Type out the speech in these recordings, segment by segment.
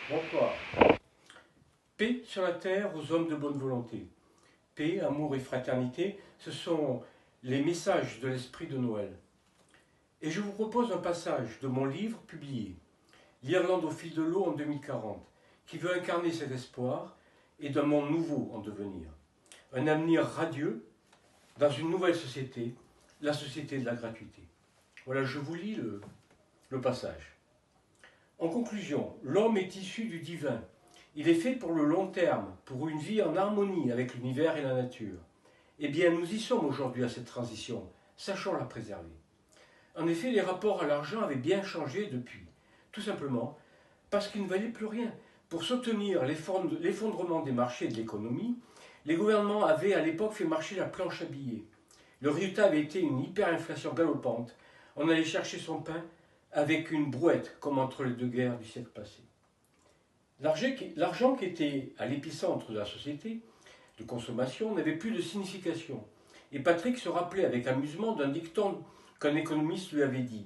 Bonsoir. Paix sur la terre aux hommes de bonne volonté. Paix, amour et fraternité, ce sont les messages de l'esprit de Noël. Et je vous propose un passage de mon livre publié, L'Irlande au fil de l'eau en 2040, qui veut incarner cet espoir et d'un monde nouveau en devenir. Un avenir radieux dans une nouvelle société, la société de la gratuité. Voilà, je vous lis le passage. En conclusion, l'homme est issu du divin. Il est fait pour le long terme, pour une vie en harmonie avec l'univers et la nature. Eh bien, nous y sommes aujourd'hui à cette transition. Sachons la préserver. En effet, les rapports à l'argent avaient bien changé depuis. Tout simplement parce qu'il ne valait plus rien. Pour soutenir l'effondrement des marchés et de l'économie, les gouvernements avaient à l'époque fait marcher la planche à billets. Le résultat avait été une hyperinflation galopante. On allait chercher son pain avec une brouette, comme entre les deux guerres du siècle passé. L'argent qui était à l'épicentre de la société de consommation n'avait plus de signification. Et Patrick se rappelait avec amusement d'un dicton qu'un économiste lui avait dit.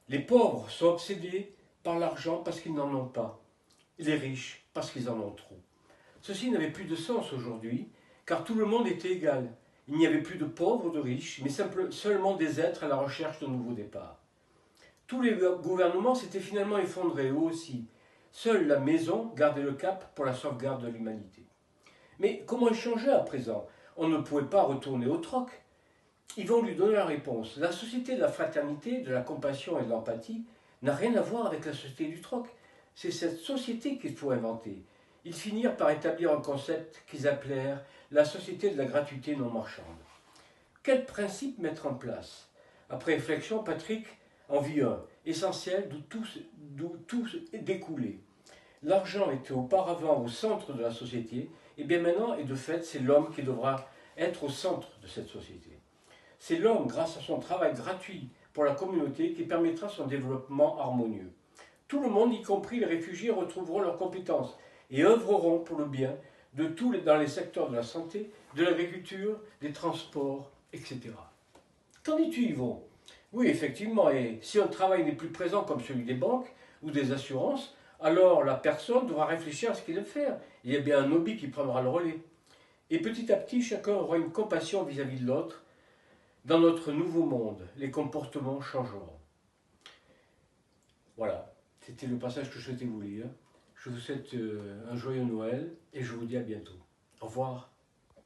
Les pauvres sont obsédés par l'argent parce qu'ils n'en ont pas, et les riches parce qu'ils en ont trop. Ceci n'avait plus de sens aujourd'hui, car tout le monde était égal. Il n'y avait plus de pauvres ou de riches, mais seulement des êtres à la recherche de nouveaux départs. Tous les gouvernements s'étaient finalement effondrés, eux aussi. Seule la maison gardait le cap pour la sauvegarde de l'humanité. Mais comment changer à présent? On ne pouvait pas retourner au troc. Ils vont lui donner la réponse. La société de la fraternité, de la compassion et de l'empathie n'a rien à voir avec la société du troc. C'est cette société qu'il faut inventer. Ils finirent par établir un concept qu'ils appelèrent la société de la gratuité non marchande. Quel principe mettre en place? Après réflexion, Patrick en vit un, essentiel d'où tout découlait. L'argent était auparavant au centre de la société, et bien maintenant, et de fait, c'est l'homme qui devra être au centre de cette société. C'est l'homme, grâce à son travail gratuit pour la communauté, qui permettra son développement harmonieux. Tout le monde, y compris les réfugiés, retrouveront leurs compétences et œuvreront pour le bien de tous dans les secteurs de la santé, de l'agriculture, des transports, etc. Qu'en dis-tu, Yvon? Oui, effectivement, et si un travail n'est plus présent comme celui des banques ou des assurances, alors la personne devra réfléchir à ce qu'il aime faire. Il y a bien un hobby qui prendra le relais. Et petit à petit, chacun aura une compassion vis-à-vis de l'autre. Dans notre nouveau monde, les comportements changeront. Voilà, c'était le passage que je souhaitais vous lire. Je vous souhaite un joyeux Noël et je vous dis à bientôt. Au revoir.